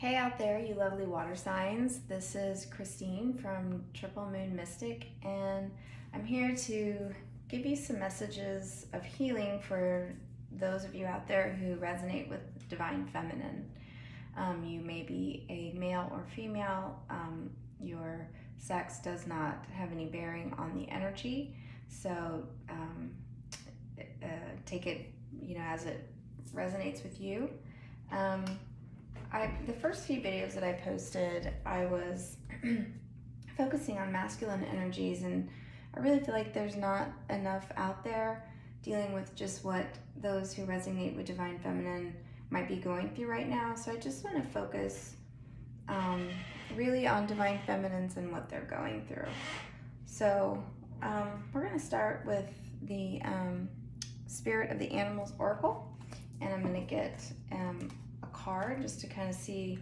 Hey out there, you lovely water signs. This is Christine from Triple Moon Mystic, and I'm here to give you some messages of healing for those of you out there who resonate with Divine Feminine. You may be a male or female. Your sex does not have any bearing on the energy, so take it, as it resonates with you. The first few videos that I posted, I was focusing on masculine energies, and I really feel like there's not enough out there dealing with just what those who resonate with Divine Feminine might be going through right now. So I just want to focus really on Divine Feminines and what they're going through. So we're going to start with the Spirit of the Animals Oracle, and I'm going to get a card just to kind of see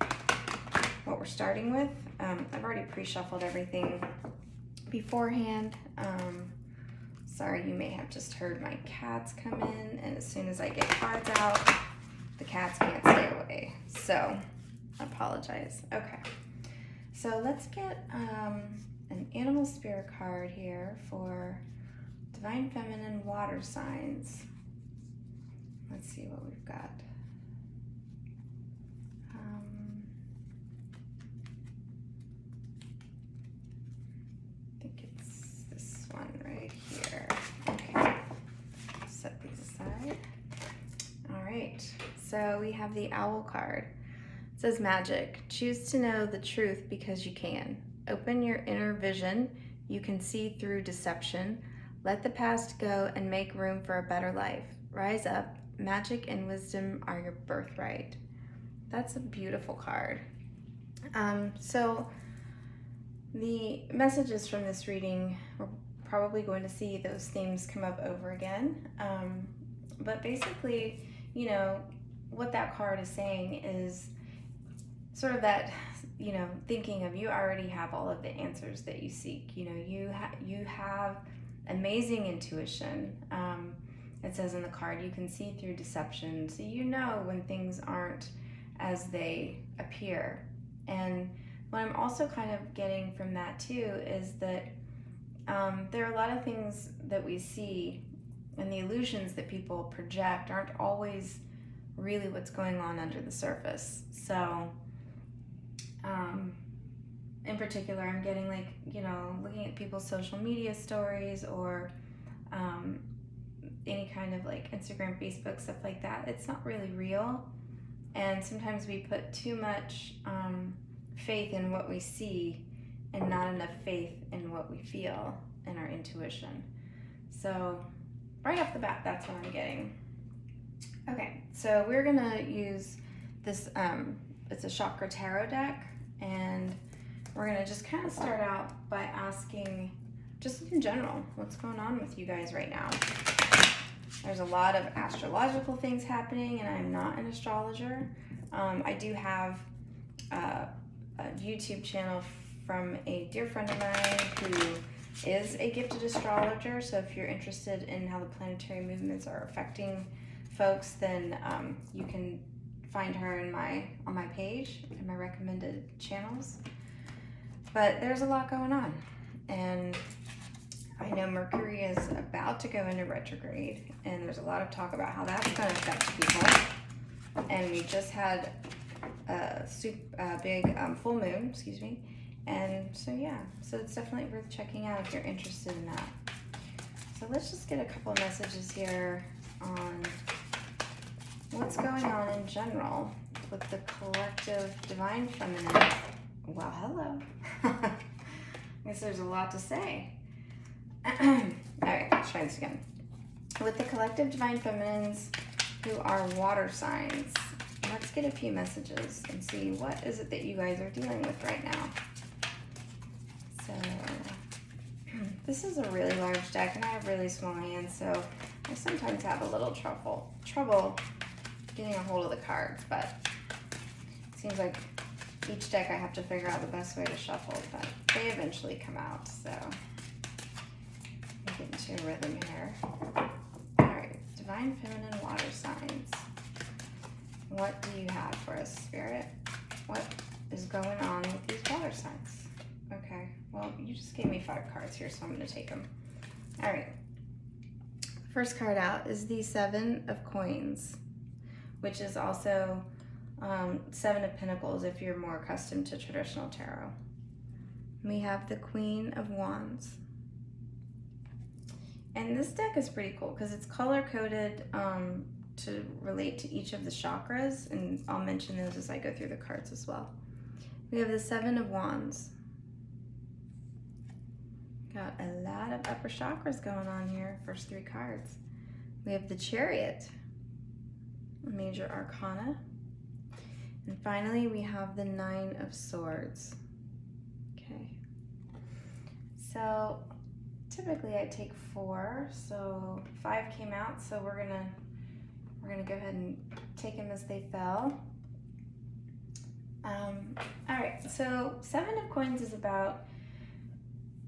what we're starting with. I've already pre-shuffled everything beforehand. Sorry, you may have just heard my cats come in, and as soon as I get cards out, the cats can't stay away. So, I apologize. Okay, so let's get an animal spirit card here for Divine Feminine water signs. Let's see what we've got. I think it's this one right here. Okay, set these aside. All right, so we have the owl card. It says magic. Choose to know the truth because you can. Open your inner vision. You can see through deception. Let the past go and make room for a better life. Rise up. Magic and wisdom are your birthright. That's a beautiful card. So the messages from this reading, we're probably going to see those themes come up over again. But basically, what that card is saying is sort of that, thinking of you already have all of the answers that you seek. You have amazing intuition. It says in the card, you can see through deception. So you know when things aren't as they appear. And what I'm also kind of getting from that too is that there are a lot of things that we see, and the illusions that people project aren't always really what's going on under the surface. So in particular, I'm getting looking at people's social media stories or any kind of Instagram, Facebook, stuff like that. It's not really real. And sometimes we put too much faith in what we see and not enough faith in what we feel and our intuition. So right off the bat, that's what I'm getting. Okay, so we're gonna use this, it's a Chakra tarot deck, and we're gonna just kind of start out by asking, just in general, what's going on with you guys right now? There's a lot of astrological things happening, and I'm not an astrologer. I do have a YouTube channel from a dear friend of mine who is a gifted astrologer, so if you're interested in how the planetary movements are affecting folks, then you can find her on my page in my recommended channels. But there's a lot going on, and I know Mercury is about to go into retrograde, and there's a lot of talk about how that's going to affect people. And we just had a big full moon, and so it's definitely worth checking out if you're interested in that. So let's just get a couple of messages here on what's going on in general with the collective Divine Feminine. Well, hello. I guess there's a lot to say. All right, let's try this again. With the collective Divine Feminines who are water signs, let's get a few messages and see what is it that you guys are dealing with right now. So this is a really large deck, and I have really small hands, so I sometimes have a little trouble getting a hold of the cards, but it seems like each deck I have to figure out the best way to shuffle, but they eventually come out, so get into a rhythm here. All right, Divine Feminine water signs. What do you have for us, Spirit? what is going on with these water signs. Okay, well, you just gave me 5 cards here, so I'm going to take them. All right. First card out is the 7 of Coins, which is also 7 of Pentacles if you're more accustomed to traditional tarot. We have the Queen of Wands. And this deck is pretty cool because it's color-coded to relate to each of the chakras, and I'll mention those as I go through the cards as well. We have the 7 of Wands. Got a lot of upper chakras going on here, first 3 cards. We have the Chariot, major arcana. And finally, we have the 9 of Swords. Okay. So typically I take 4, so 5 came out, so we're gonna go ahead and take them as they fell. All right, so 7 of Coins is about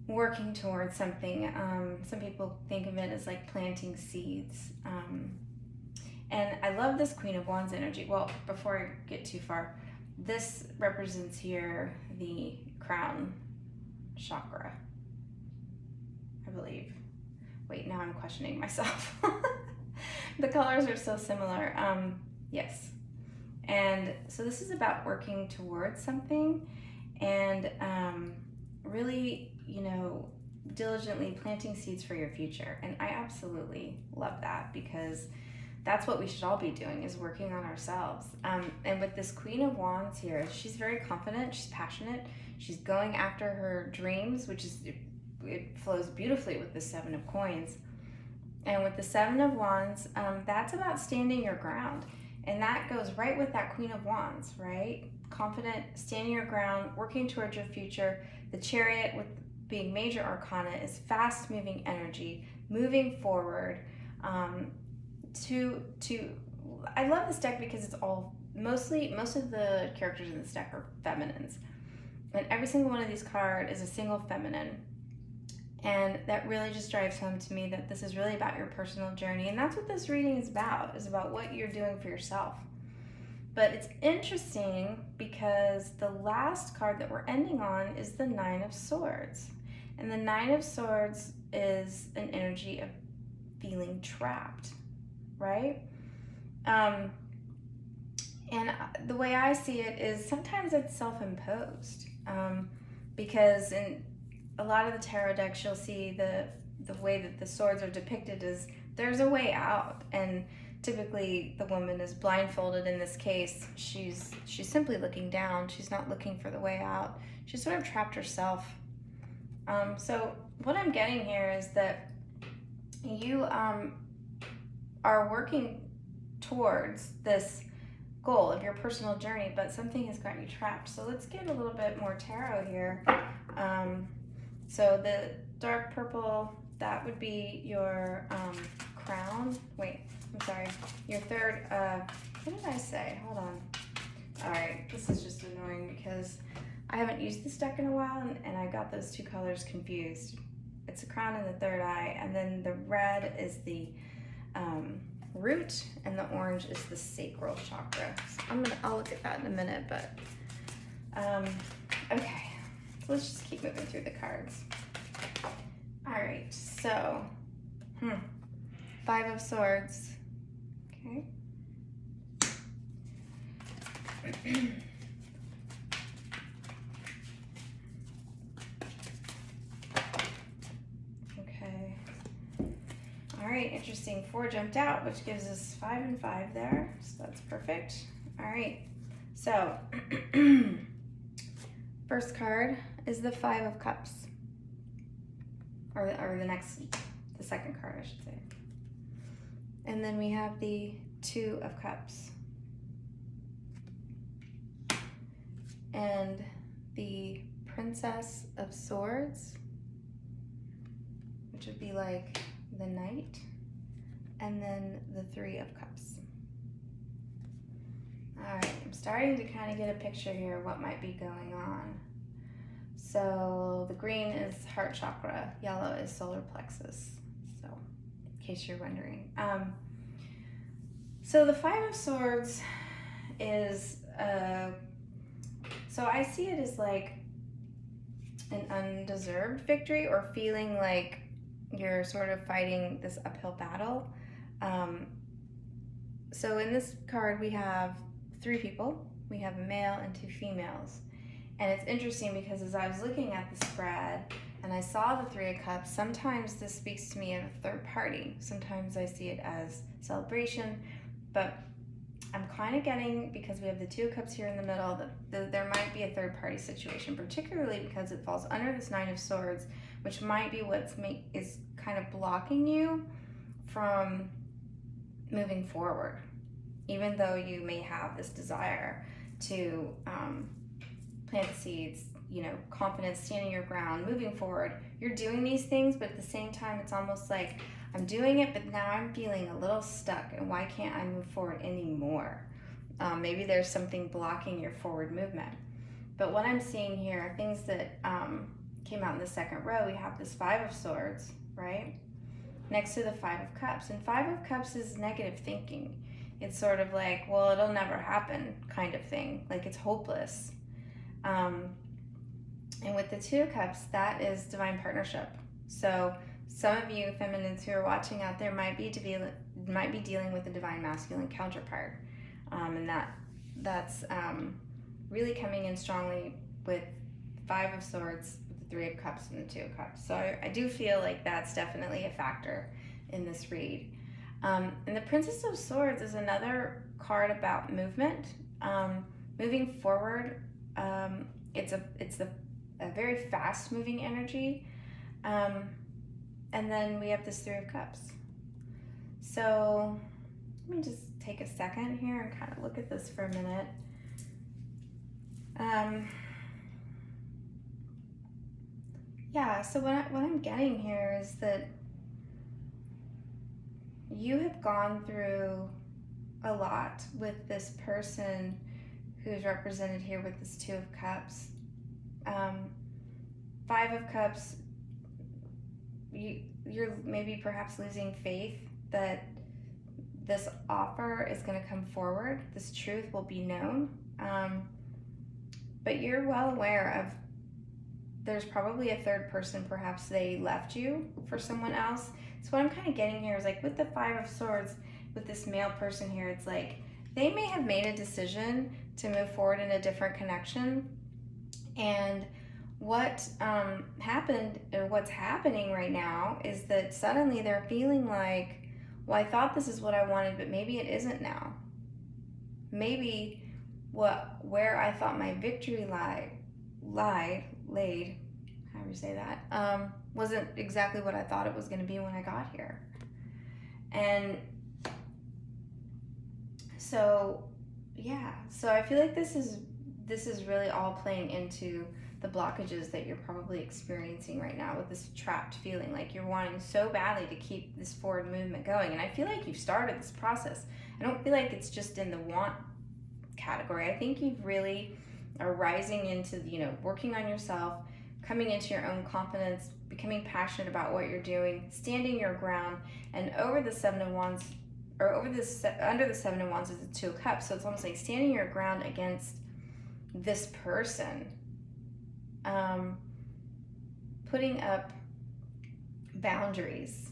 working towards something. Some people think of it as like planting seeds. And I love this Queen of Wands energy. Well, before I get too far, this represents here the crown chakra, I believe. Wait, now I'm questioning myself. The colors are so similar. Yes. And so this is about working towards something and really, you know, diligently planting seeds for your future. And I absolutely love that because that's what we should all be doing, is working on ourselves. And with this Queen of Wands here, she's very confident, she's passionate, she's going after her dreams, which is, it flows beautifully with the 7 of Coins. And with the 7 of Wands, that's about standing your ground. And that goes right with that Queen of Wands, right? Confident, standing your ground, working towards your future. The Chariot, with being major arcana, is fast moving energy, moving forward. I love this deck because it's all, most of the characters in this deck are feminines. And every single one of these cards is a single feminine. And that really just drives home to me that this is really about your personal journey. And that's what this reading is about what you're doing for yourself. But it's interesting because the last card that we're ending on is the 9 of Swords. And the 9 of Swords is an energy of feeling trapped, right? And the way I see it is sometimes it's self-imposed. Because in a lot of the tarot decks, you'll see the way that the swords are depicted is there's a way out, and typically the woman is blindfolded. In this case, she's simply looking down. She's not looking for the way out. She's sort of trapped herself. So what I'm getting here is that you are working towards this goal of your personal journey, but something has got you trapped. So let's get a little bit more tarot here. So the dark purple, that would be your crown. Wait, I'm sorry. Your third, what did I say? Hold on. All right, this is just annoying because I haven't used this deck in a while and I got those 2 colors confused. It's a crown and the third eye, and then the red is the root and the orange is the sacral chakra. So I'll look at that in a minute, but okay. So let's just keep moving through the cards. All right, so 5 of Swords. Okay. Okay. All right, interesting. 4 jumped out, which gives us 5 and 5 there. So that's perfect. All right. So first card is the 5 of Cups, or the second card, I should say. And then we have the 2 of Cups, and the Princess of Swords, which would be like the Knight, and then the 3 of Cups. All right, I'm starting to kind of get a picture here of what might be going on. So the green is heart chakra, yellow is solar plexus, so in case you're wondering. So the 5 of Swords is So I see it as like an undeserved victory, or feeling like you're sort of fighting this uphill battle. So in this card we have 3 people. We have a male and 2 females. And it's interesting because as I was looking at the spread and I saw the 3 of Cups, sometimes this speaks to me of a third party. Sometimes I see it as celebration, but I'm kind of getting, because we have the 2 of Cups here in the middle, that there might be a third party situation, particularly because it falls under this 9 of Swords, which might be is kind of blocking you from moving forward. Even though you may have this desire to plant the seeds, you know, confidence, standing your ground, moving forward, you're doing these things, but at the same time, it's almost like I'm doing it, but now I'm feeling a little stuck, and why can't I move forward anymore? Maybe there's something blocking your forward movement. But what I'm seeing here are things that came out in the second row. We have this 5 of Swords, right? Next to the 5 of Cups. And 5 of Cups is negative thinking. It's sort of like, well, it'll never happen kind of thing. Like, it's hopeless. And with the 2 of Cups, that is divine partnership. So some of you feminines who are watching out there might be dealing with a divine masculine counterpart. And that's really coming in strongly with 5 of Swords, with the 3 of Cups, and the 2 of Cups. So I do feel like that's definitely a factor in this read. And the Princess of Swords is another card about movement, moving forward. It's a very fast moving energy. And then we have this 3 of Cups. So let me just take a second here and kind of look at this for a minute. Yeah, so what I'm getting here is that you have gone through a lot with this person who's represented here with this 2 of Cups. 5 of Cups, you're maybe perhaps losing faith that this offer is going to come forward. This truth will be known. But you're well aware of there's probably a third person, perhaps they left you for someone else. So what I'm kind of getting here is like with the 5 of Swords, with this male person here, it's like they may have made a decision to move forward in a different connection. And what happened, or what's happening right now, is that suddenly they're feeling like, well, I thought this is what I wanted, but maybe it isn't now. Maybe where I thought my victory laid, however you say that, wasn't exactly what I thought it was going to be when I got here. And so, yeah, so I feel like this is really all playing into the blockages that you're probably experiencing right now with this trapped feeling, like you're wanting so badly to keep this forward movement going. And I feel like you've started this process. I don't feel like it's just in the want category. I think you've really are rising into, working on yourself, coming into your own confidence, becoming passionate about what you're doing, standing your ground. And over the 7 of Wands, or under the 7 of Wands is the 2 of Cups. So it's almost like standing your ground against this person, putting up boundaries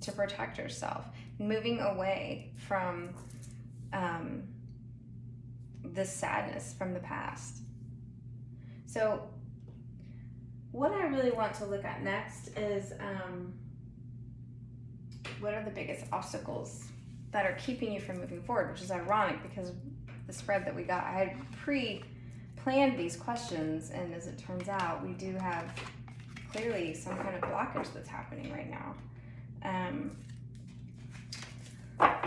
to protect yourself, moving away from this sadness from the past. So what I really want to look at next is what are the biggest obstacles that are keeping you from moving forward, which is ironic because the spread that we got, I had pre-planned these questions, and as it turns out, we do have clearly some kind of blockage that's happening right now.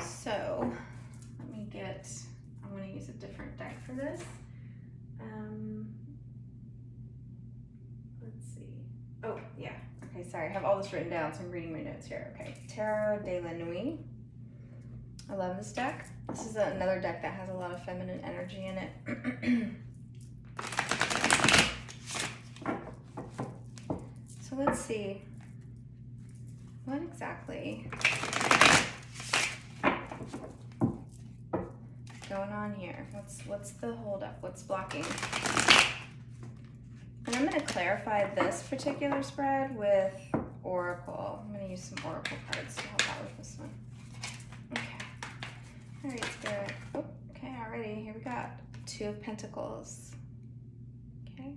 So let me I'm going to use a different deck for this. Let's see. Oh, yeah. Okay, sorry. I have all this written down, so I'm reading my notes here. Okay, Tarot de la Nuit. I love this deck. This is another deck that has a lot of feminine energy in it. So let's see. What exactly going on here? What's the holdup? What's blocking? And I'm going to clarify this particular spread with Oracle. I'm going to use some Oracle cards to help out with this one. Okay. All right, Spirit. Oh, okay, already. Here we got 2 of Pentacles. Okay.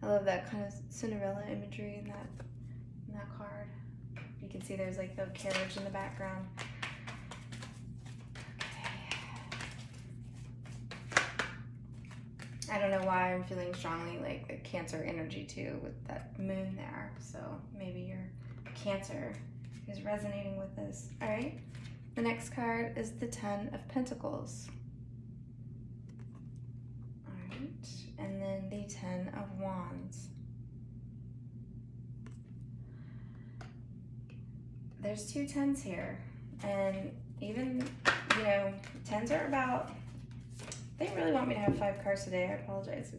I love that kind of Cinderella imagery in that card. You can see there's like the carriage in the background. I don't know why I'm feeling strongly like the Cancer energy too with that moon there. So maybe your Cancer is resonating with this. All right. The next card is the 10 of Pentacles. All right. And then the 10 of Wands. There's 2 10s here. And even, you know, 10s are about, they really want me to have 5 cards today. I apologize.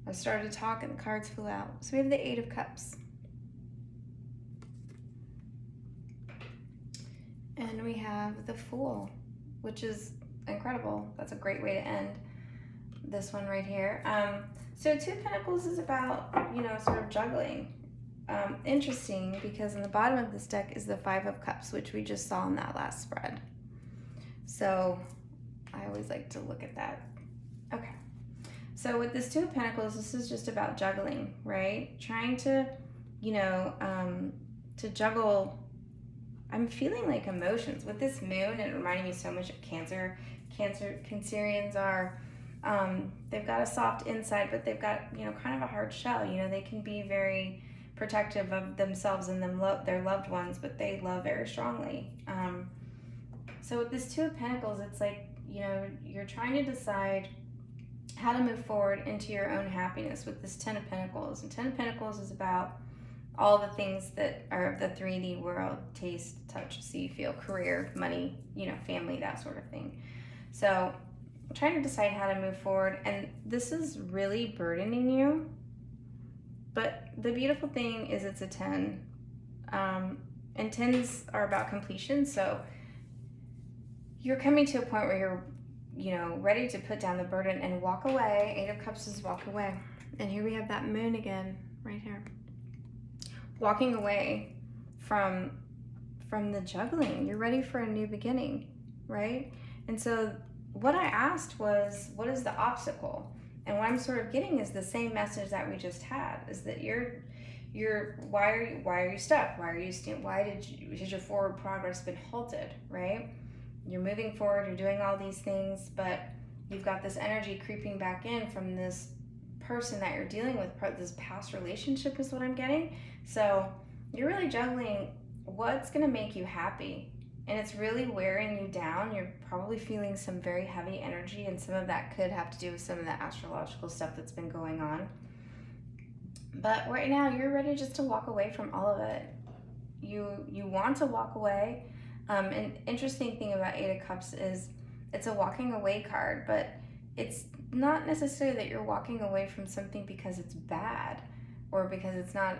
I started to talk and the cards flew out. So we have the 8 of Cups. And we have the Fool, which is incredible. That's a great way to end this one right here. So 2 of Pentacles is about, you know, sort of juggling. Interesting because in the bottom of this deck is the 5 of Cups, which we just saw in that last spread. So I always like to look at that. Okay. So with this 2 of Pentacles, this is just about juggling, right? Trying to, you know, to juggle. I'm feeling like emotions. With this moon, it reminded me so much of Cancer. Cancerians are, they've got a soft inside, but they've got, you know, kind of a hard shell. You know, they can be very protective of themselves and their loved ones, but they love very strongly. So with this 2 of Pentacles, it's like, you know, you're trying to decide how to move forward into your own happiness with this 10 of Pentacles. And 10 of Pentacles is about all the things that are of the 3D world: taste, touch, see, feel, career, money, you know, family, that sort of thing. So I'm trying to decide how to move forward, and this is really burdening you. But the beautiful thing is it's a 10. And 10s are about completion, so you're coming to a point where you're, you know, ready to put down the burden and walk away. 8 of Cups is walk away. And here we have that moon again, right here. Walking away from the juggling. You're ready for a new beginning, right? And so what I asked was, what is the obstacle? And what I'm sort of getting is the same message that we just had, is that why are you stuck? Why has your forward progress been halted, right? You're moving forward, you're doing all these things, but you've got this energy creeping back in from this person that you're dealing with, this past relationship is what I'm getting. So you're really juggling what's going to make you happy, and it's really wearing you down. You're probably feeling some very heavy energy, and some of that could have to do with some of the astrological stuff that's been going on. But right now, you're ready just to walk away from all of it. You want to walk away. An interesting thing about 8 of Cups is it's a walking away card, but it's not necessarily that you're walking away from something because it's bad, or because it's not,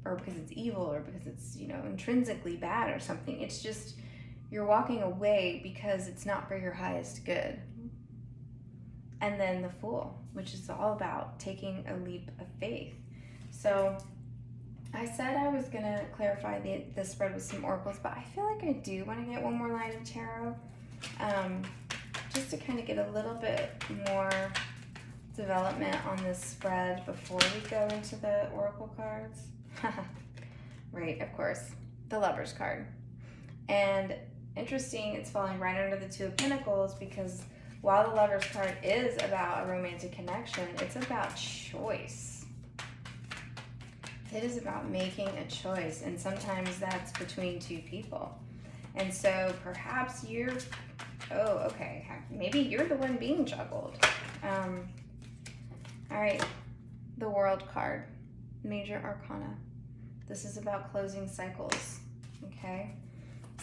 or because it's evil, or because it's, you know, intrinsically bad or something. It's just you're walking away because it's not for your highest good. And then the Fool, which is all about taking a leap of faith. So I said I was going to clarify the spread with some oracles, but I feel like I do want to get one more line of tarot, just to kind of get a little bit more development on this spread before we go into the oracle cards. Right, of course, the Lover's card. And interesting, it's falling right under the 2 of Pentacles, because while the Lover's card is about a romantic connection, it's about choice. It is about making a choice, and sometimes that's between 2 people. And so perhaps maybe you're the one being juggled. All right, the World card, Major Arcana. This is about closing cycles, okay?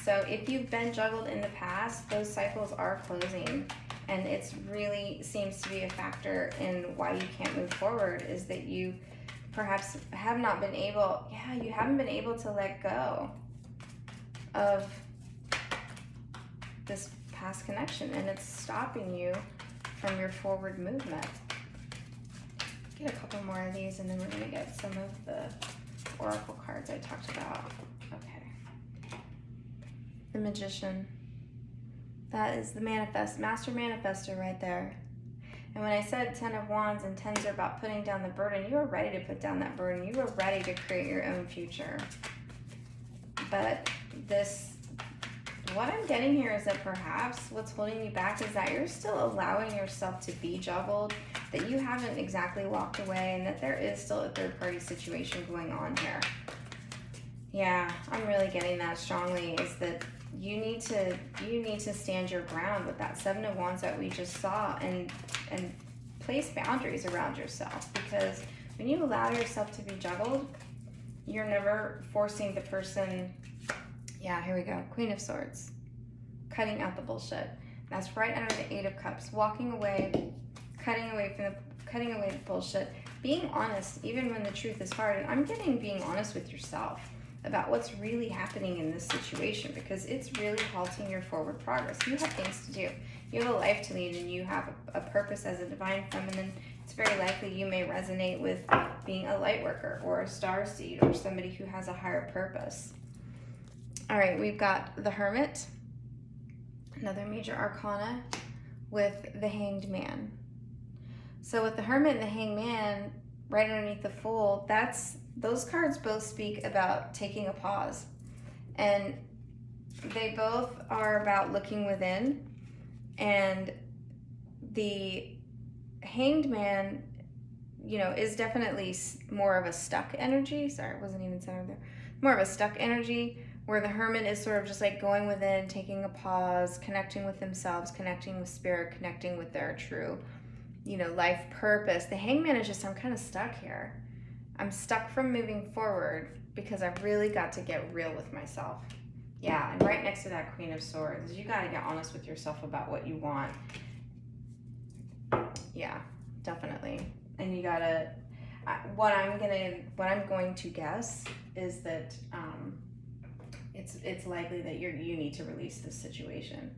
So if you've been juggled in the past, those cycles are closing, and it's really seems to be a factor in why you can't move forward, is that you perhaps you haven't been able to let go of this past connection, and it's stopping you from your forward movement. Get a couple more of these, and then we're going to get some of the oracle cards I talked about. Okay. The Magician. That is the master manifester right there. And when I said 10 of Wands and 10s are about putting down the burden, you are ready to put down that burden. You are ready to create your own future. But what I'm getting here is that perhaps what's holding you back is that you're still allowing yourself to be juggled, that you haven't exactly walked away, and that there is still a third-party situation going on here. Yeah, I'm really getting that strongly, is that you need to stand your ground with that 7 of Wands that we just saw, and place boundaries around yourself, because when you allow yourself to be juggled, you're never forcing the person. Yeah, here we go. Queen of Swords. Cutting out the bullshit. That's right under the 8 of Cups. Walking away, cutting away the bullshit. Being honest, even when the truth is hard. And I'm getting being honest with yourself about what's really happening in this situation, because it's really halting your forward progress. You have things to do. You have a life to lead, and you have a purpose as a divine feminine. It's very likely you may resonate with being a light worker or a starseed or somebody who has a higher purpose. All right, we've got the Hermit, another major arcana, with the Hanged Man. So with the Hermit and the Hanged Man, right underneath the Fool, those cards both speak about taking a pause. And they both are about looking within. And the Hanged Man, is definitely more of a stuck energy. Sorry, it wasn't even centered there. More of a stuck energy, where the Hermit is sort of just like going within, taking a pause, connecting with themselves, connecting with spirit, connecting with their true, life purpose. The Hanged Man is just, I'm kind of stuck here. I'm stuck from moving forward because I've really got to get real with myself. Yeah, and right next to that Queen of Swords, you got to get honest with yourself about what you want. Yeah, definitely. And you got to, what I'm going to guess is that it's likely that you need to release this situation.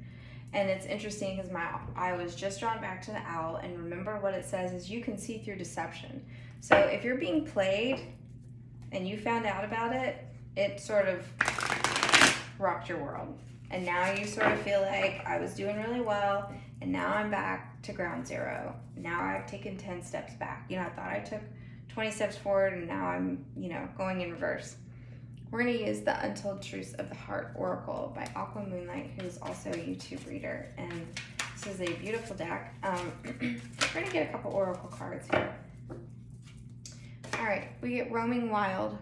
And it's interesting because I was just drawn back to the owl, and remember what it says is you can see through deception. So if you're being played and you found out about it, it sort of rocked your world. And now you sort of feel like I was doing really well, and now I'm back to ground zero. Now I've taken 10 steps back. I thought I took 20 steps forward, and now I'm, going in reverse. We're going to use the Untold Truths of the Heart Oracle by AquaMoonlight, who is also a YouTube reader. And this is a beautiful deck. We're going to get a couple oracle cards here. All right, we get Roaming Wild.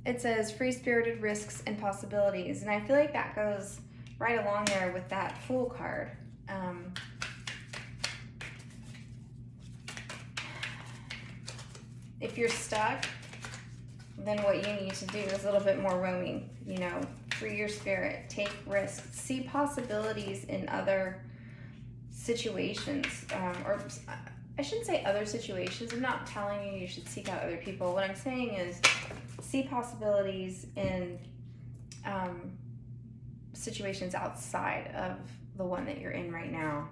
It says free-spirited risks and possibilities. And I feel like that goes right along there with that Fool card. If you're stuck, then what you need to do is a little bit more roaming, free your spirit, take risks, see possibilities in other situations, or I shouldn't say other situations. I'm not telling you should seek out other people. What I'm saying is see possibilities in situations outside of the one that you're in right now.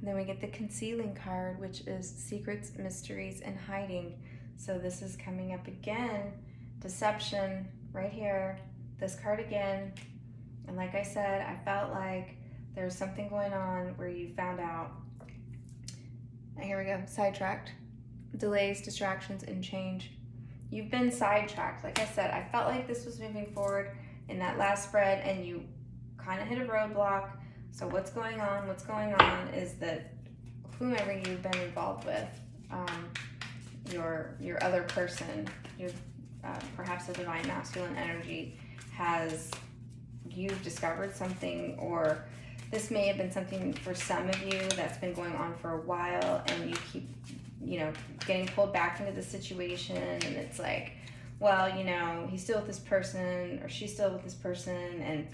Then we get the Concealing card, which is secrets, mysteries, and hiding. So this is coming up again, deception right here, this card again. And like I said, I felt like there's something going on where you found out. And here we go, sidetracked, delays, distractions, and change. You've been sidetracked. Like I said, I felt like this was moving forward in that last spread, and you kind of hit a roadblock. So what's going on? What's going on is that whomever you've been involved with, your other person, perhaps a divine masculine energy, you've discovered something, or this may have been something for some of you that's been going on for a while, and you keep, getting pulled back into the situation, and it's like, well, he's still with this person, or she's still with this person, and,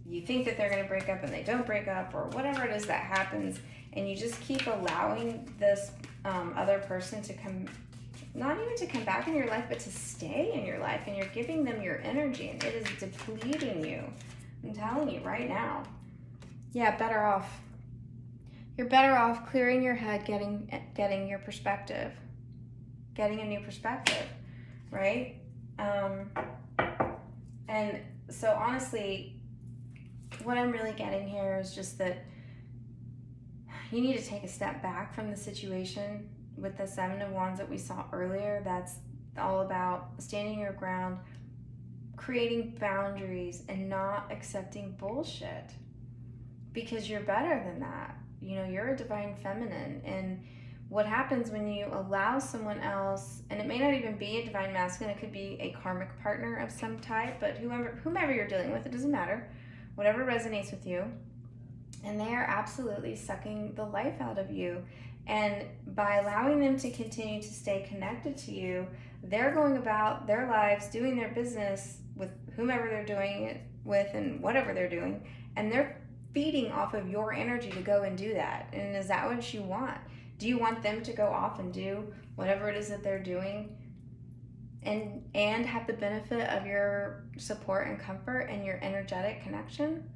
you think that they're going to break up and they don't break up, or whatever it is that happens, and you just keep allowing this other person to come, not even to come back in your life, but to stay in your life, and you're giving them your energy, and it is depleting you. I'm telling you right now. Yeah, better off. You're better off clearing your head, getting your perspective, getting a new perspective, right? And so honestly, what I'm really getting here is just that you need to take a step back from the situation with the Seven of Wands that we saw earlier. That's all about standing your ground, creating boundaries, and not accepting bullshit, because you're better than that. You know, you're a divine feminine, and what happens when you allow someone else, and it may not even be a divine masculine, it could be a karmic partner of some type, but whomever you're dealing with, it doesn't matter, whatever resonates with you, and they are absolutely sucking the life out of you. And by allowing them to continue to stay connected to you, they're going about their lives, doing their business with whomever they're doing it with and whatever they're doing, and they're feeding off of your energy to go and do that. And is that what you want? Do you want them to go off and do whatever it is that they're doing and have the benefit of your support and comfort and your energetic connection?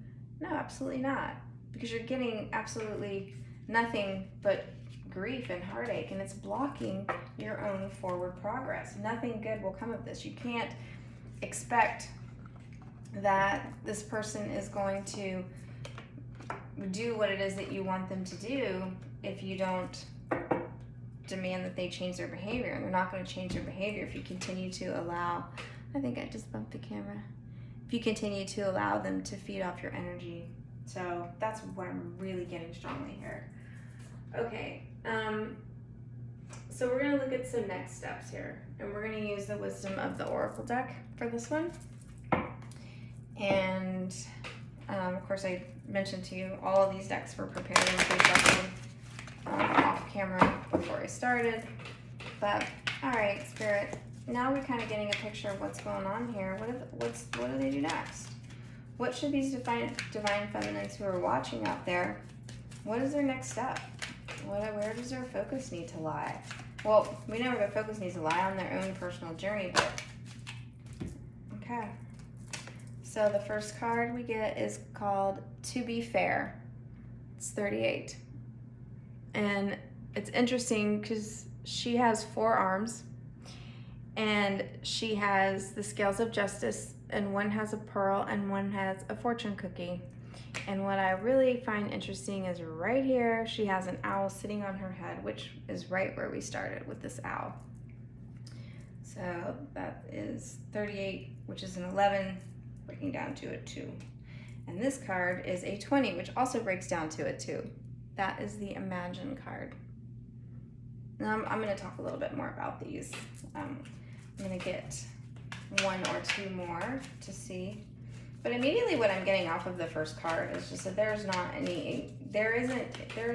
No, absolutely not. Because you're getting absolutely nothing but grief and heartache, and it's blocking your own forward progress. Nothing good will come of this. You can't expect that this person is going to do what it is that you want them to do if you don't demand that they change their behavior. And they're not going to change their behavior if you continue to allow, I think I just bumped the camera, if you continue to allow them to feed off your energy. So that's what I'm really getting strongly here. Okay, so we're going to look at some next steps here, and we're going to use the wisdom of the Oracle deck for this one. And of course, I mentioned to you all of these decks were prepared in case off camera before I started. But all right, Spirit, now we're kind of getting a picture of what's going on here. What do they do next? What should these divine feminines who are watching out there, what is their next step? Where does their focus need to lie? Well, we know where their focus needs to lie, on their own personal journey, but okay. So the first card we get is called To Be Fair. It's 38. And it's interesting because she has 4 arms, and she has the scales of justice, and one has a pearl and one has a fortune cookie. And what I really find interesting is right here, she has an owl sitting on her head, which is right where we started with this owl. So that is 38, which is an 11, breaking down to a 2. And this card is a 20, which also breaks down to a 2. That is the Imagine card. Now I'm going to talk a little bit more about these. I'm going to get 1 or 2 more to see. But immediately what I'm getting off of the first card is just that there is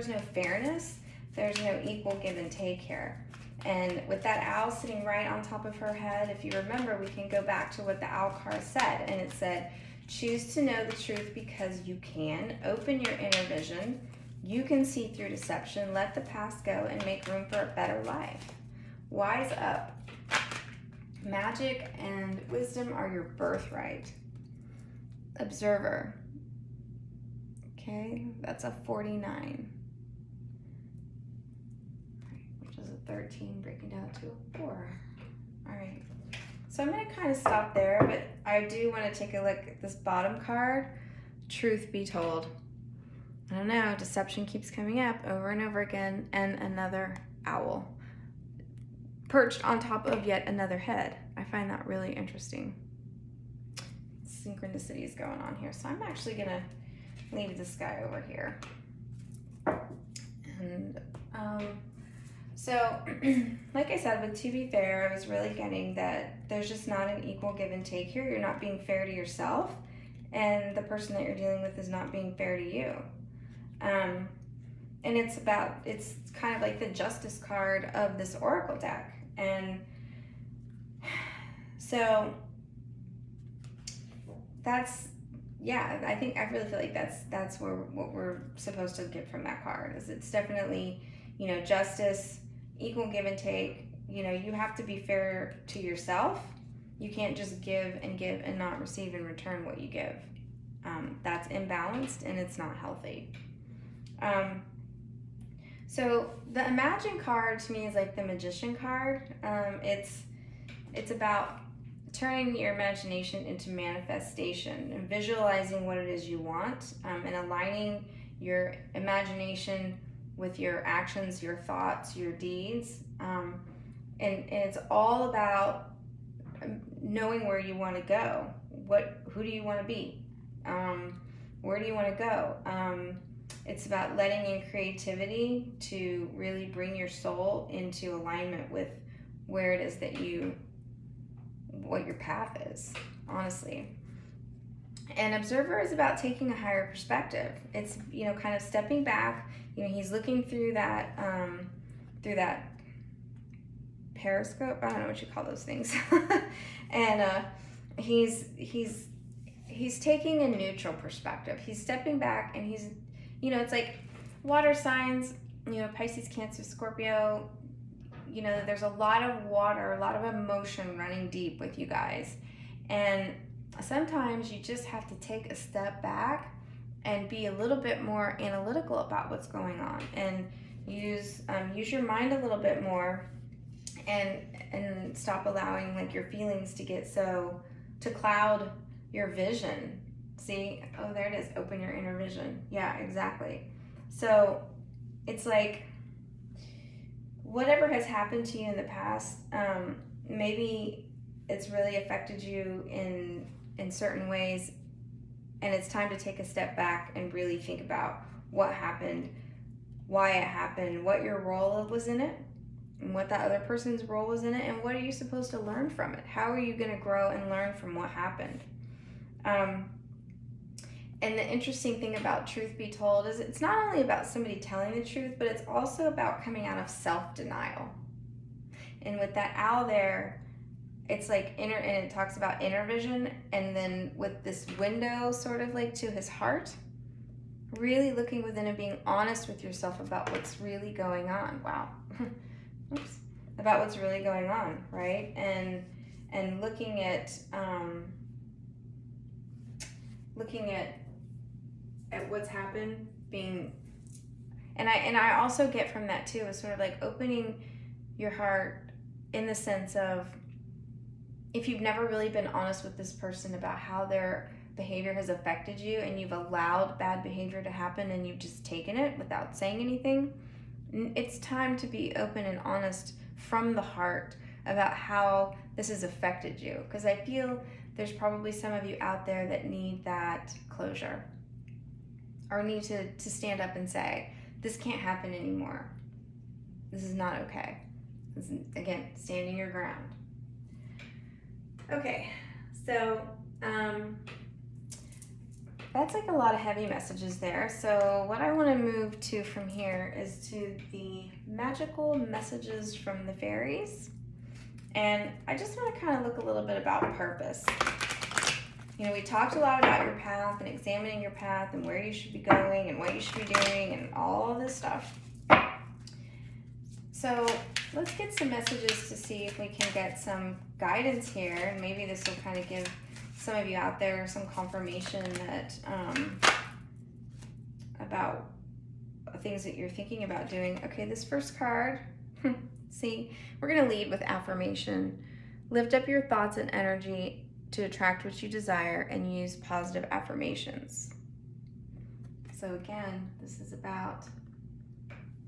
no fairness, there's no equal give and take here. And with that owl sitting right on top of her head, if you remember, we can go back to what the owl card said, and it said, choose to know the truth because you can, open your inner vision, you can see through deception, let the past go and make room for a better life. Wise up. Magic and wisdom are your birthright. Observer. Okay, that's a 49. Which is a 13, breaking down to a 4. All right. So I'm going to kind of stop there, but I do want to take a look at this bottom card. Truth be told. I don't know, deception keeps coming up over and over again, and another owl perched on top of yet another head. I find that really interesting. Synchronicities going on here. So I'm actually going to leave this guy over here. And so, like I said, with To Be Fair, I was really getting that there's just not an equal give and take here. You're not being fair to yourself, and the person that you're dealing with is not being fair to you. And it's kind of like the Justice card of this Oracle deck. And so that's, yeah, I really feel like that's what we're supposed to get from that card. Is it's definitely, justice, equal give and take. You have to be fair to yourself. You can't just give and not receive in return what you give. that's imbalanced and it's not healthy. So the Imagine card to me is like the Magician card. It's about turning your imagination into manifestation and visualizing what it is you want, and aligning your imagination with your actions, your thoughts, your deeds. And it's all about knowing where you want to go. Who do you want to be? Where do you want to go? It's about letting in creativity to really bring your soul into alignment with where it is that what your path is, honestly. And Observer is about taking a higher perspective. It's, kind of stepping back. He's looking through that periscope. I don't know what you call those things. And he's taking a neutral perspective. He's stepping back, and he's, it's like water signs, Pisces, Cancer, Scorpio, there's a lot of water, a lot of emotion running deep with you guys. And sometimes you just have to take a step back and be a little bit more analytical about what's going on, and use your mind a little bit more, and stop allowing like your feelings to cloud your vision. See, oh, there it is. Open your inner vision. Yeah, exactly. So it's like whatever has happened to you in the past, maybe it's really affected you in certain ways, and it's time to take a step back and really think about what happened, why it happened, what your role was in it, and what that other person's role was in it, and what are you supposed to learn from it? How are you going to grow and learn from what happened? And the interesting thing about Truth Be Told is it's not only about somebody telling the truth, but it's also about coming out of self-denial. And with that owl there, it's like and it talks about inner vision, and then with this window sort of like to his heart, really looking within and being honest with yourself about what's really going on. Wow. Oops. About what's really going on, right? And looking at what's happened, and I also get from that too, is sort of like opening your heart in the sense of, if you've never really been honest with this person about how their behavior has affected you, and you've allowed bad behavior to happen and you've just taken it without saying anything, it's time to be open and honest from the heart about how this has affected you. Because I feel there's probably some of you out there that need that closure, or need to stand up and say, this can't happen anymore. This is not okay. This is, again, standing your ground. Okay, so that's like a lot of heavy messages there. So what I want to move to from here is to the magical messages from the fairies. And I just want to kind of look a little bit about purpose. We talked a lot about your path and examining your path and where you should be going and what you should be doing and all of this stuff. So let's get some messages to see if we can get some guidance here, and maybe this will kind of give some of you out there some confirmation that about things that you're thinking about doing. Okay, this first card, see, we're going to lead with affirmation. Lift up your thoughts and energy to attract what you desire, and use positive affirmations. So again, this is about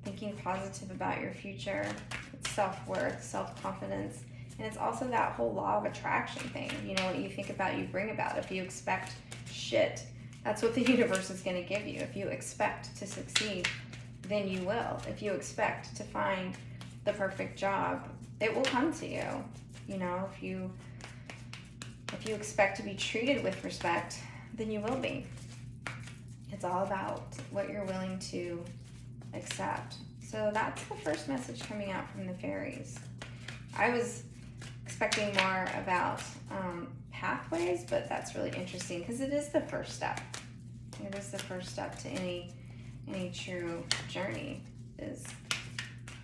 thinking positive about your future. It's self-worth, self-confidence, and it's also that whole law of attraction thing. What you think about, you bring about. If you expect shit, that's what the universe is going to give you. If you expect to succeed, then you will. If you expect to find the perfect job, it will come to you. If you expect to be treated with respect, then you will be. It's all about what you're willing to accept. So that's the first message coming out from the fairies. I was expecting more about pathways, but that's really interesting because it is the first step. It is the first step to any true journey, is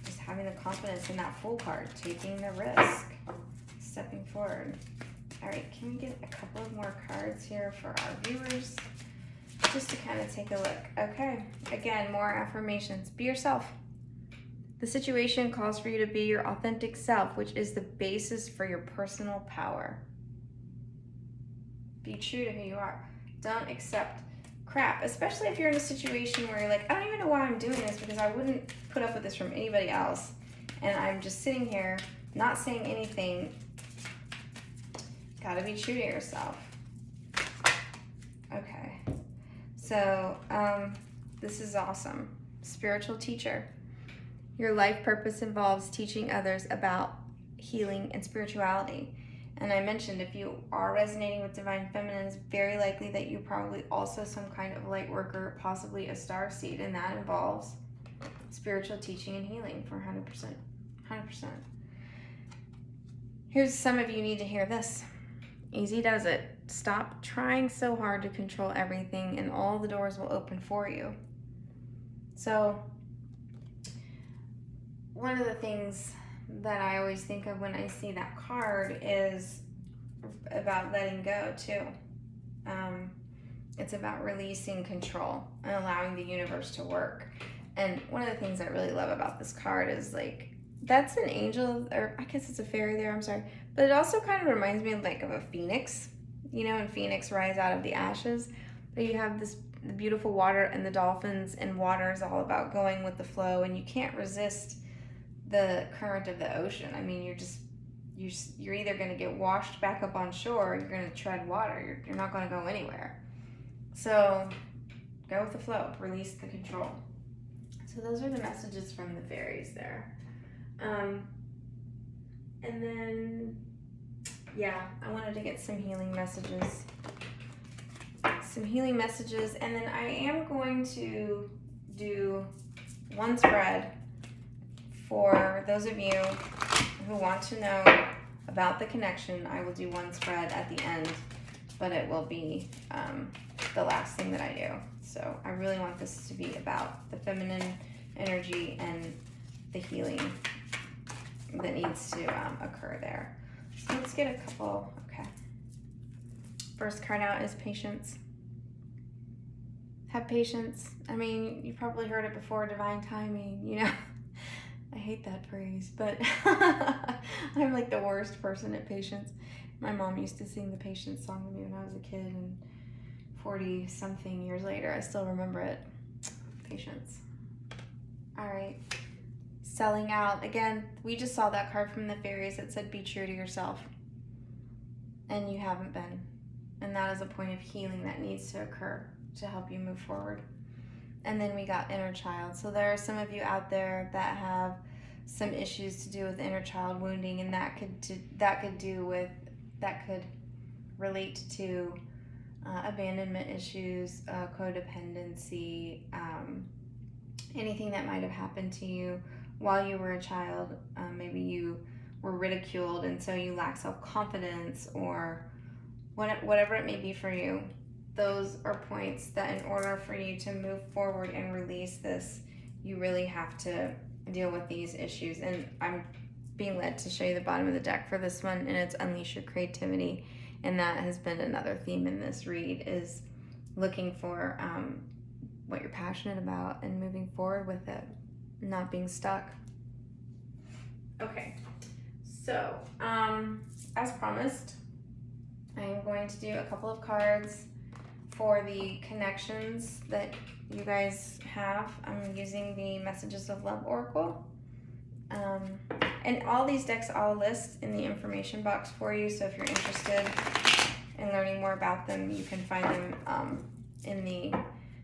just having the confidence in that Fool card, taking the risk, stepping forward. All right, can we get a couple of more cards here for our viewers? just to kind of take a look. Okay, again, more affirmations. Be yourself. The situation calls for you to be your authentic self, which is the basis for your personal power. Be true to who you are. Don't accept crap, especially if you're in a situation where you're like, I don't even know why I'm doing this, because I wouldn't put up with this from anybody else. And I'm just sitting here, not saying anything. Gotta be true to yourself. Okay. So, this is awesome. Spiritual teacher. Your life purpose involves teaching others about healing and spirituality. And I mentioned, if you are resonating with Divine Feminine, it's very likely that you probably also some kind of light worker, possibly a star seed, and that involves spiritual teaching and healing for 100%. 100%. Here's some of you need to hear this. Easy does it. Stop trying so hard to control everything, and all the doors will open for you. So, one of the things that I always think of when I see that card is about letting go too. It's about releasing control and allowing the universe to work. And one of the things I really love about this card is, like, that's an angel, or I guess it's a fairy there, I'm sorry. But it also kind of reminds me of a phoenix, and phoenix rise out of the ashes. But you have the beautiful water and the dolphins, and water is all about going with the flow, and you can't resist the current of the ocean. I mean, you're either going to get washed back up on shore, or you're going to tread water. You're not going to go anywhere. So go with the flow, release the control. So those are the messages from the fairies there. And then, I wanted to get some healing messages. And then I am going to do one spread for those of you who want to know about the connection. I will do one spread at the end, but it will be the last thing that I do. So I really want this to be about the feminine energy and the healing that needs to occur there. So let's get a couple. Okay. First card out is patience. Have patience. I mean, you've probably heard it before, divine timing, I hate that phrase, but I'm like the worst person at patience. My mom used to sing the patience song to me when I was a kid, and 40-something years later, I still remember it. Patience. All right. Selling out. Again, we just saw that card from the fairies that said, be true to yourself. And you haven't been. And that is a point of healing that needs to occur to help you move forward. And then we got inner child. So there are some of you out there that have some issues to do with inner child wounding, and that could relate to abandonment issues, codependency, anything that might have happened to you while you were a child. Maybe you were ridiculed, and so you lack self-confidence, or whatever it may be for you. Those are points that in order for you to move forward and release this, you really have to deal with these issues. And I'm being led to show you the bottom of the deck for this one, and it's unleash your creativity. And that has been another theme in this read, is looking for what you're passionate about and moving forward with it, not being stuck. Okay, so as promised, I am going to do a couple of cards for the connections that you guys have. I'm using the Messages of Love Oracle. And all these decks I'll list in the information box for you, so if you're interested in learning more about them, you can find them in the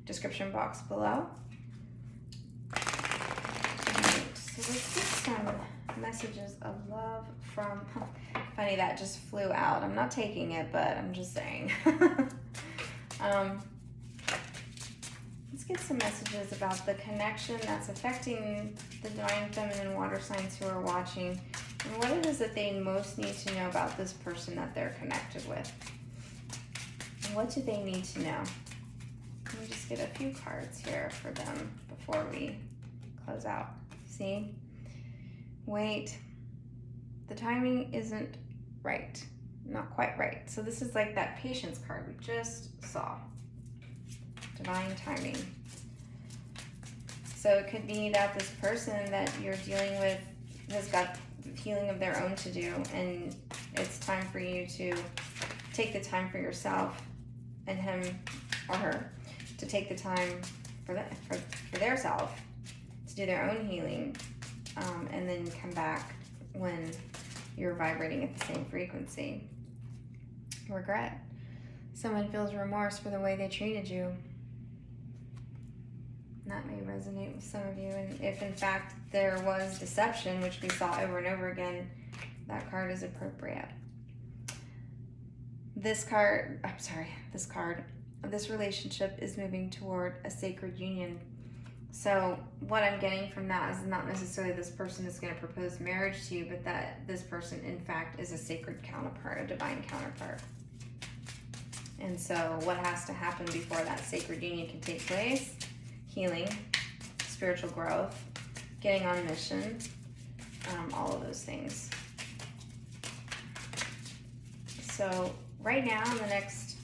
description box below. Right, so let's get some messages of love from... Funny, that just flew out. I'm not taking it, but I'm just saying. Let's get some messages about the connection that's affecting the Divine Feminine water signs who are watching, and what it is that they most need to know about this person that they're connected with. And what do they need to know? Let me just get a few cards here for them before we close out. See? Wait. The timing isn't right. Not quite right. So this is like that patience card we just saw. divine timing. So it could be that this person that you're dealing with has got healing of their own to do, and it's time for you to take the time for yourself, and him or her to take the time for their self to do their own healing, and then come back when you're vibrating at the same frequency. Regret. Someone feels remorse for the way they treated you. That may resonate with some of you, and if in fact there was deception, which we saw over and over again, that card is appropriate. This relationship is moving toward a sacred union. So what I'm getting from that is not necessarily this person is going to propose marriage to you, but that this person in fact is a sacred counterpart, a divine counterpart. And so what has to happen before that sacred union can take place? Healing, spiritual growth, getting on mission, all of those things. So right now, in the next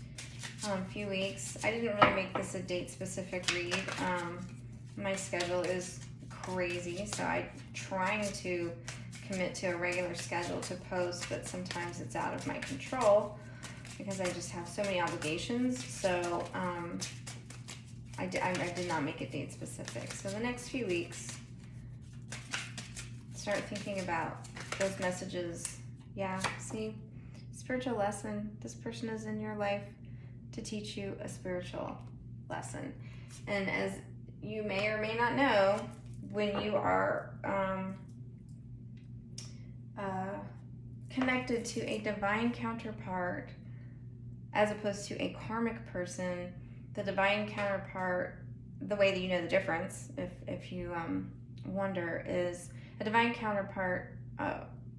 few weeks, I didn't really make this a date-specific read. My schedule is crazy, so I'm trying to commit to a regular schedule to post, but sometimes it's out of my control because I just have so many obligations. So I did not make it date specific. So the next few weeks, start thinking about those messages. Yeah, see, spiritual lesson. This person is in your life to teach you a spiritual lesson. And as you may or may not know, when you are connected to a divine counterpart as opposed to a karmic person, the divine counterpart, the way that you know the difference, if you wonder, is a divine counterpart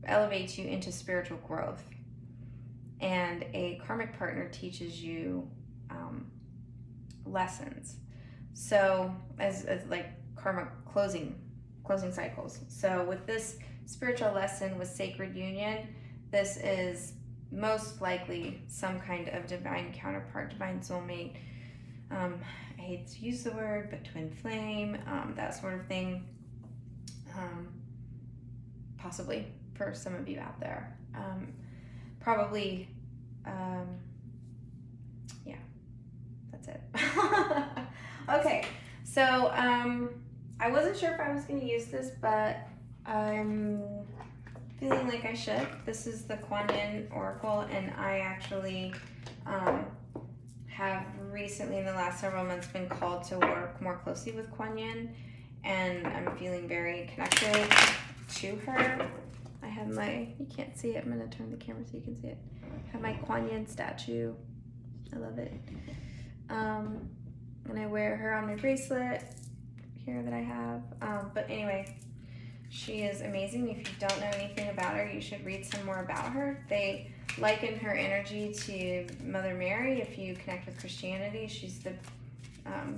elevates you into spiritual growth, and a karmic partner teaches you lessons. So as like karma closing cycles. So with this spiritual lesson with sacred union, this is most likely some kind of divine counterpart, divine soulmate. I hate to use the word, but twin flame, that sort of thing. Possibly for some of you out there. Probably, yeah, that's it. Okay, so I wasn't sure if I was going to use this, but I'm feeling like I should. This is the Kuan Yin Oracle, and I actually have recently in the last several months been called to work more closely with Kuan Yin, and I'm feeling very connected to her. I have my, you can't see it, I'm going to turn the camera so you can see it. I have my Kuan Yin statue. I love it. And I wear her on my bracelet here that I have. But anyway, she is amazing. If you don't know anything about her, you should read some more about her. They liken her energy to Mother Mary. If you connect with Christianity, she's the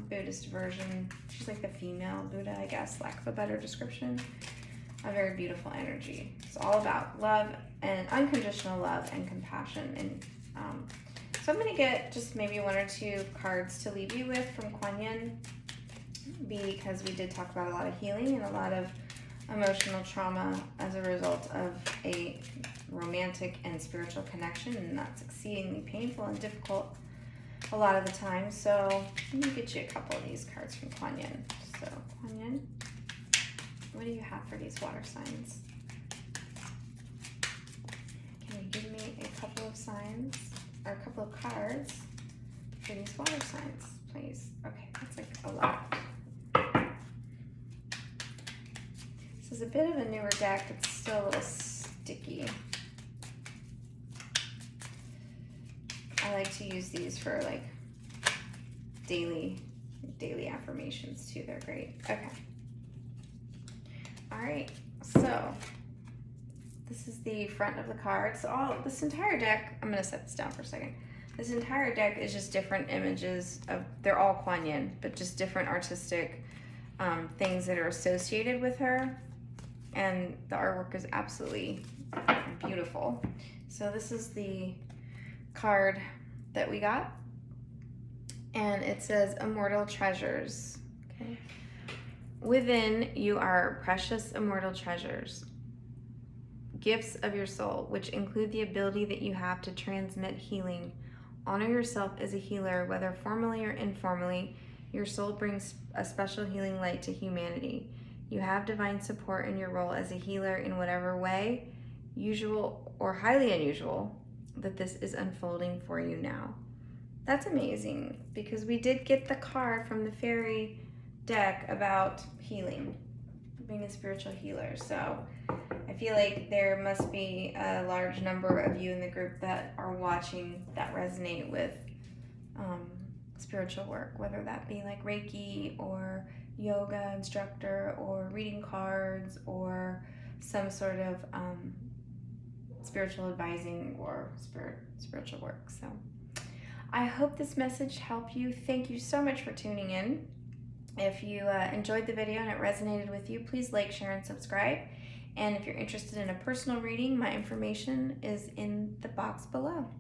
Buddhist version. She's like the female Buddha, I guess, lack of a better description. A very beautiful energy. It's all about love and unconditional love and compassion. And so I'm going to get just maybe one or two cards to leave you with from Kuan Yin, because we did talk about a lot of healing and a lot of emotional trauma as a result of a romantic and spiritual connection, and that's exceedingly painful and difficult a lot of the time. So let me get you a couple of these cards from Kuan Yin. So Kuan Yin, what do you have for these water signs? Can you give me a couple of signs, or a couple of cards for these water signs, please? Okay, that's like a lot. This is a bit of a newer deck. It's still a little sticky. I like to use these for like daily affirmations too. They're great. Okay. All right. So this is the front of the card. So this entire deck, I'm going to set this down for a second. This entire deck is just different images of, they're all Kuan Yin, but just different artistic things that are associated with her. And the artwork is absolutely beautiful. So this is the card that we got. And it says immortal treasures. Okay. Within you are precious immortal treasures, gifts of your soul, which include the ability that you have to transmit healing. Honor yourself as a healer, whether formally or informally. Your soul brings a special healing light to humanity. You have divine support in your role as a healer in whatever way, usual or highly unusual, that this is unfolding for you now. That's amazing, because we did get the card from the fairy deck about healing, being a spiritual healer. So I feel like there must be a large number of you in the group that are watching that resonate with spiritual work, whether that be like Reiki or yoga instructor or reading cards or some sort of spiritual advising or spiritual work. So I hope this message helped you. Thank you so much for tuning in. If you enjoyed the video and it resonated with you, please like, share, and subscribe. And if you're interested in a personal reading, my information is in the box below.